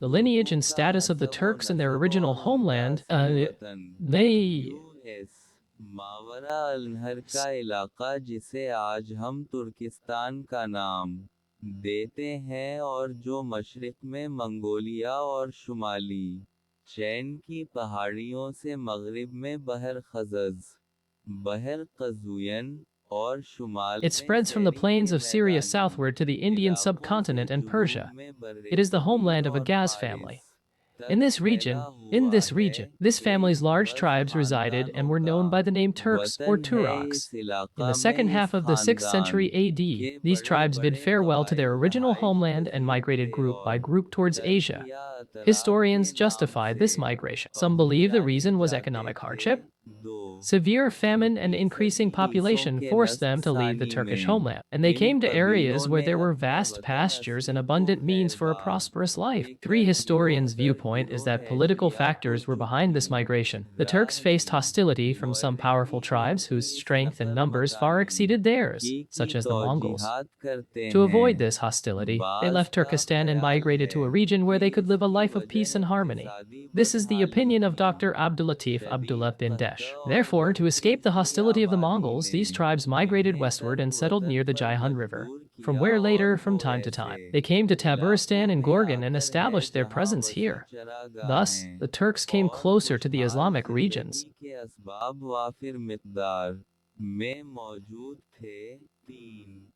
The lineage and status of the Turks in their original homeland, they यूएस मावरा अल-नहर का इलाका जिसे आज हम तुर्किस्तान का नाम देते हैं और जो मशरिक में मंगोलिया और शुमाली चैन की पहाड़ियों से मगरिब में बहर खज़ज़, बहर कज़ुयन और शुमाल It में spreads from the सैरी plains के of Syria मैदानी southward to the Indian इलाकों से subcontinent and जुनूब Persia. में It is the बरेज़ील homeland of a और Gaz फारिस family. तक In this फैला region, हुआ है, this family's एक large बस tribes resided and खानदानों were का known by the name Turks or वतन है। Turaks. इस In the इलाका में second इस half of the 6th खानदान century AD, के these बड़े tribes bid बड़े farewell to their कबाइल original रहाइश homeland and पजीर migrated थे group by और group towards तर्क Asia. या अतराक के Historians नाम justify से this migration. Some believe the पहुंचाए reason was जाते economic थे। hardship. दो Severe famine and Chhathi increasing सदी ईसों population के forced them नस्ब to leave the सानी Turkish में homeland, and they in came to कबीलों areas where ने there were अपना vast वतन pastures and असली को abundant means for a खैरदा prosperous life. Three देकर historians' गिरोह दर viewpoint is that गिरोह political एशिया को factors were behind this चुकी migration. The Turks राह faced ली hostility from some powerful मौरखी tribes whose अपनी इस strength and नफर numbers far मकानी exceeded theirs, की such as the Mongols. तौजीहात करते To avoid हैं। this hostility, they बाज़ left का Turkestan and ख्याल migrated to है a region where कि they could live a इसकी life of peace वजह and harmony. इक्तिसादी This is the बदहाली opinion of थी। Dr. Abdulatif शदीद Abdullah bin क़हत Desh. और Therefore, to escape the बदकिस्मती hostility of the आबादी Mongols, ने these tribes migrated इन्हें westward and तर्क settled वतन near the पर Jaihan River, मजबूर from किया where और later, वो from time to ऐसे time, they came to इलाकों Tabaristan and में Gorgan and आकर है established their जहाँ presence वसी here. Thus, चरागाहें the Turks came और closer to the खुशहाल Islamic regions. जिंदगी के असबाब वाफिर मिकदार में मौजूद थे। तीन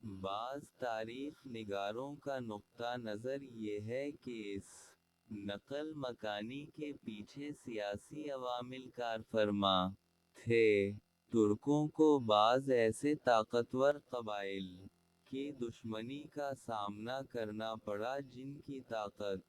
बाज़ तारीख निगारों का नुक्ता नज़र ये है कि इस नकल मकानी के पीछे सियासी अवामिल कारफरमा थे। तुर्कों को बाज़ ऐसे ताकतवर कबाइल की दुश्मनी का सामना करना पड़ा जिनकी ताकत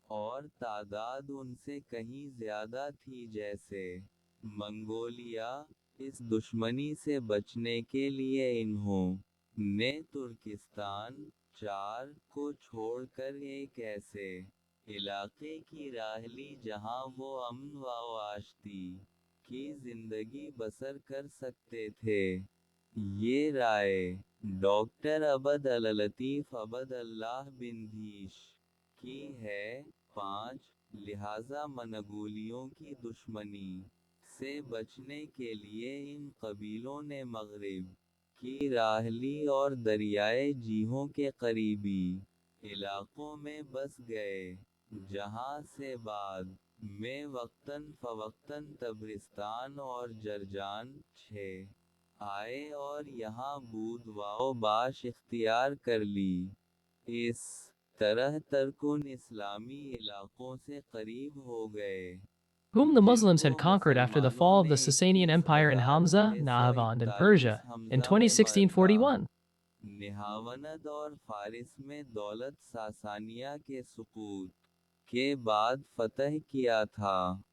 और तादाद उनसे कहीं ज़्यादा थी, जैसे मंगोलिया। इस दुश्मनी से बचने के लिए इन्होंने तुर्किस्तान चार को छोड़कर एक ऐसे इलाके की राह ली जहां वो अमन व आश्ती की जिंदगी बसर कर सकते थे। ये राय डॉक्टर अबद अल-लतीफ़ अबद अल्लाह बिन धीश की है। 5 लिहाजा मनगोलियों की दुश्मनी से बचने के लिए इन कबीलों ने मगरिब की राह ली और दरियाए जीहों के करीबी इलाकों में बस गए, जहां से बाद में वक्तन फ़वक्तन तबरिस्तान और जरजान 6 आए और यहाँ बूद व बाश इख्तियार कर ली। इस तरह तर्कुन इस्लामी इलाकों से करीब हो गए, Whom the Muslims जिनको had conquered after the मुसलमानों fall of ने the Sasanian Empire in Hamza, Nahawand, and 2141 Persia in Hamza में मर्दा 1641. निहावनद और फारिस में दौलत सासानिया के सुकूत के बाद फतह किया था।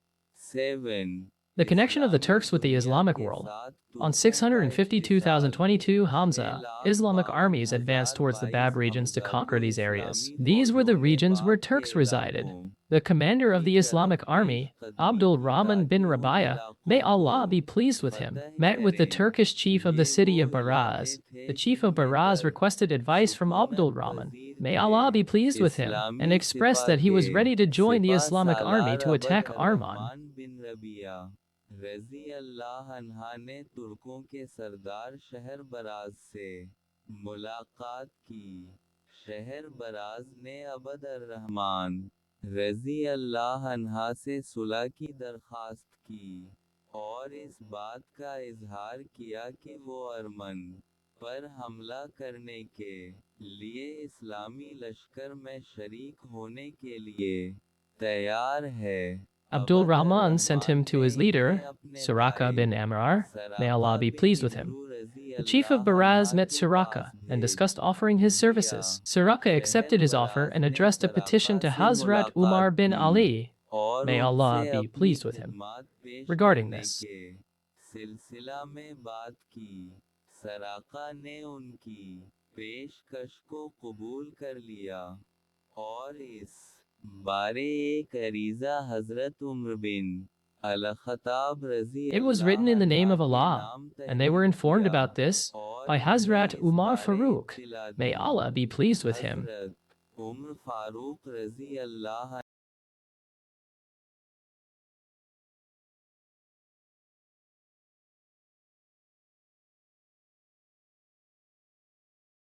7 The connection of the Islami Turks with the दुनिया Islamic के world. साथ On तुर्कों का इत्तिसाल 652,022 6 Hamza, lakh Islamic armies advanced 52,022 towards the Bab regions to Hamza conquer को these areas. Islami These were the फौजों ने regions where बाब के Turks resided. इलाकों The commander of की the Islamic तरफ army, पेशकदमी Abdul की Rahman bin ताकि उन Rabia, may इलाकों को Allah be pleased with him, फतह met with the करें। Turkish chief of the ये city वो of Baraz. इलाके थे The chief of जिनमें Baraz तर requested advice from सुकूनत Abdul Rahman. पजीर May थे। Allah be pleased with him, and Islami expressed सिपा that he was के ready to join the सिपा Islamic army Salaar to अबद attack Arman. अर्रहमान बिन रबिया रज़ी अल्लाह अन्हा ने तुर्कों के सरदार शहर barrage से मुलाकात की। शहर बराज ने अबद अर्रहमान रज़ी अल्लाह अन्हा से सुलह की दरख्वास्त की और इस बात का इजहार किया कि वो अर्मन पर हमला करने के लिए इस्लामी लश्कर में शरीक होने के लिए तैयार है। Abdul Rahman sent him to his ने leader, इन्हें अपने Suraka भाई bin Amrar, may Allah सराका be bin pleased with him. इमरू रज़ी The chief of Allah Baraz अन्हा met के Suraka पास and भेज discussed offering his दिया। services. Suraka accepted शहर his offer बराज and ने addressed a सराका petition to से Hazrat Umar मुलाकात bin की Ali. और May Allah उनसे be अपनी pleased with him. खिदमत पेश Regarding करने this, के सिलसिला में बात की। सराका ने उनकी पेशकश को कबूल कर लिया और इस बारे एक अरीज़ा हज़रत उमर बिन अल-ख़त्ताब रज़ी it was written Allah in the name अन्हा of के Allah, नाम and they were तहरीर informed किया about this और by इन्हें Hazrat इस Umar बारे Farooq. इत्तिला May the. Allah be pleased with him. हज़रत उम्र फारूक रजी अल्लाह